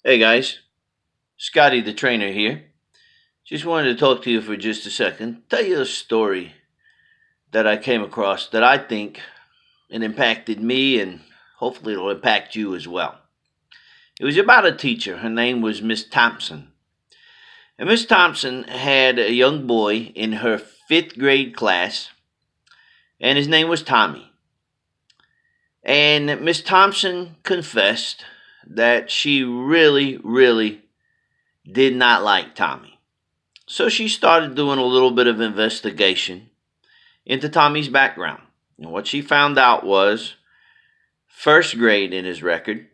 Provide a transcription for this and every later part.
Hey guys, Scottie the trainer here. Just wanted to talk to you for just a second. Tell you a story that I came across that I think it impacted me and hopefully it'll impact you as well. It was about a teacher. Her name was Miss Thompson. And Miss Thompson had a young boy in her fifth grade class, and his name was Tommy. And Miss Thompson confessed that she really did not like Tommy. So she started doing a little bit of investigation into Tommy's background. And what she found out was first grade in his record,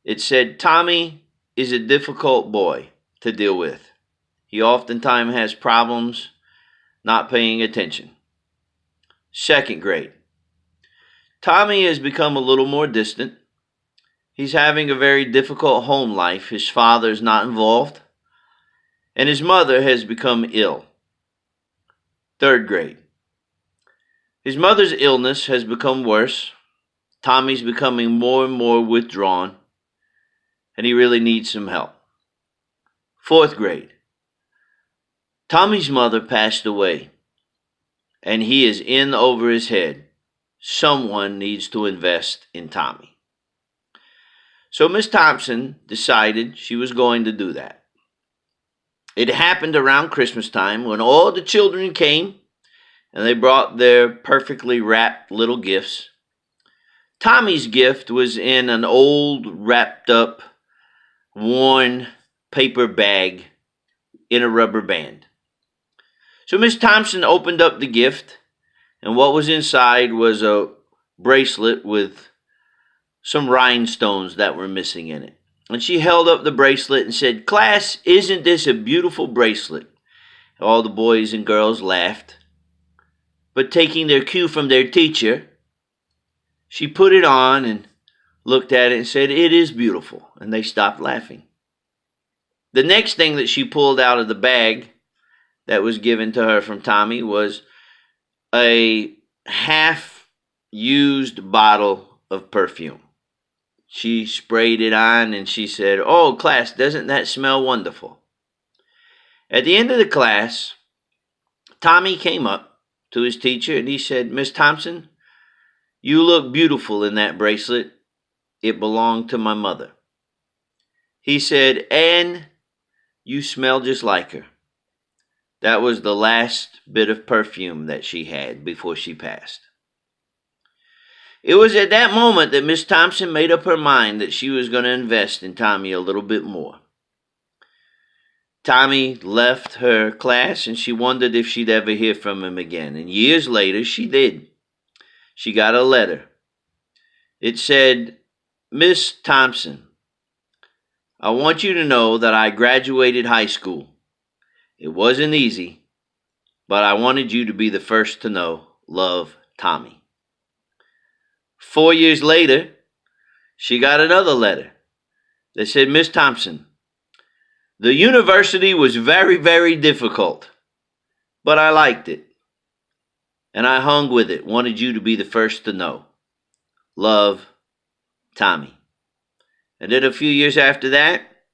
it said Tommy is a difficult boy to deal with. He oftentimes has problems not paying attention. Second grade, Tommy has become a little more distant. He's having a very difficult home life. His father is not involved, and his mother has become ill. Third grade, his mother's illness has become worse. Tommy's becoming more and more withdrawn, and he really needs some help. Fourth grade, Tommy's mother passed away, and he is in over his head. Someone needs to invest in Tommy. So Miss Thompson decided she was going to do that. It happened around Christmas time when all the children came and they brought their perfectly wrapped little gifts. Tommy's gift was in an old, wrapped up, worn paper bag in a rubber band. So Miss Thompson opened up the gift, and what was inside was a bracelet with some rhinestones that were missing in it. And she held up the bracelet and said, "Class, isn't this a beautiful bracelet?" All the boys and girls laughed. But taking their cue from their teacher, she put it on and looked at it and said, "It is beautiful." And they stopped laughing. The next thing that she pulled out of the bag that was given to her from Tommy was a half-used bottle of perfume. She sprayed it on and she said, "Oh, class, doesn't that smell wonderful?" At the end of the class, Tommy came up to his teacher and he said, "Miss Thompson, you look beautiful in that bracelet. It belonged to my mother." He said, "And you smell just like her." That was the last bit of perfume that she had before she passed. It was at that moment that Miss Thompson made up her mind that she was going to invest in Tommy a little bit more. Tommy left her class and she wondered if she'd ever hear from him again. And years later, she did. She got a letter. It said, "Miss Thompson, I want you to know that I graduated high school. It wasn't easy, but I wanted you to be the first to know. Love, Tommy." 4 years later, she got another letter that said, "Miss Thompson, the university was very difficult, but I liked it. And I hung with it, wanted you to be the first to know. Love, Tommy." And then a few years after that,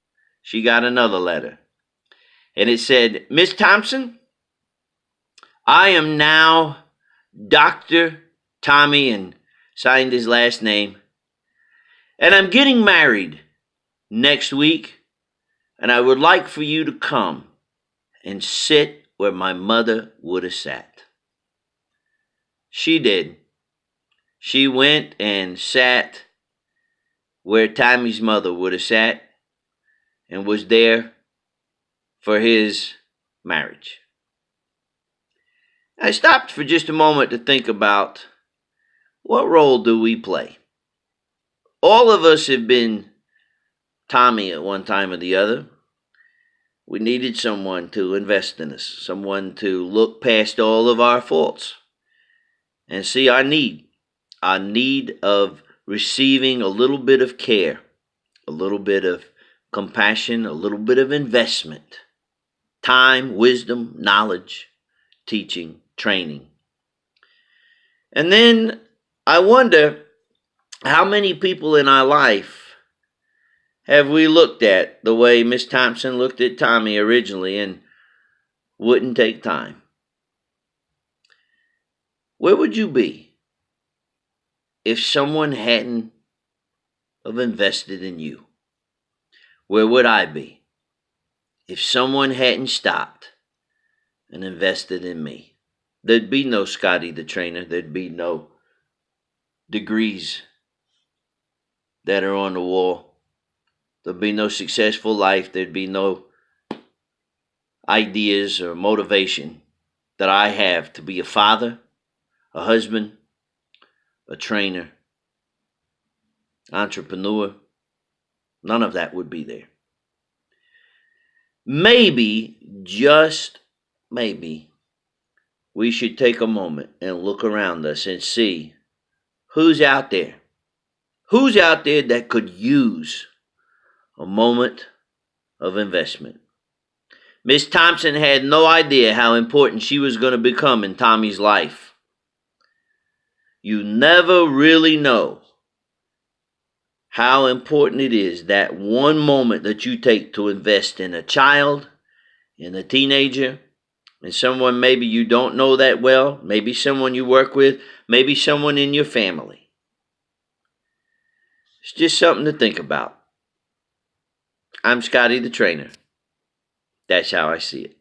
she got another letter. And it said, "Miss Thompson, I am now Dr. Tommy," and signed his last name. "And I'm getting married next week, and I would like for you to come and sit where my mother would have sat." She did. She went and sat where Tommy's mother would have sat and was there for his marriage. I stopped for just a moment to think about, what role do we play? All of us have been Tommy at one time or the other. We needed someone to invest in us, someone to look past all of our faults and see our need of receiving a little bit of care, a little bit of compassion, a little bit of investment, time, wisdom, knowledge, teaching, training. And then I wonder how many people in our life have we looked at the way Miss Thompson looked at Tommy originally and wouldn't take time? Where would you be if someone hadn't have invested in you? Where would I be if someone hadn't stopped and invested in me? There'd be no Scottie the trainer. There'd be no degrees that are on the wall. There'd be no successful life. There'd be no ideas or motivation that I have to be a father, a husband, a trainer, entrepreneur. None of that would be there. Maybe, just maybe, we should take a moment and look around us and see who's out there. Who's out there that could use a moment of investment? Miss Thompson had no idea how important she was going to become in Tommy's life. You never really know how important it is, that one moment that you take to invest in a child, in a teenager, in someone maybe you don't know that well, maybe someone you work with, maybe someone in your family. It's just something to think about. I'm Scottie the trainer. That's how I see it.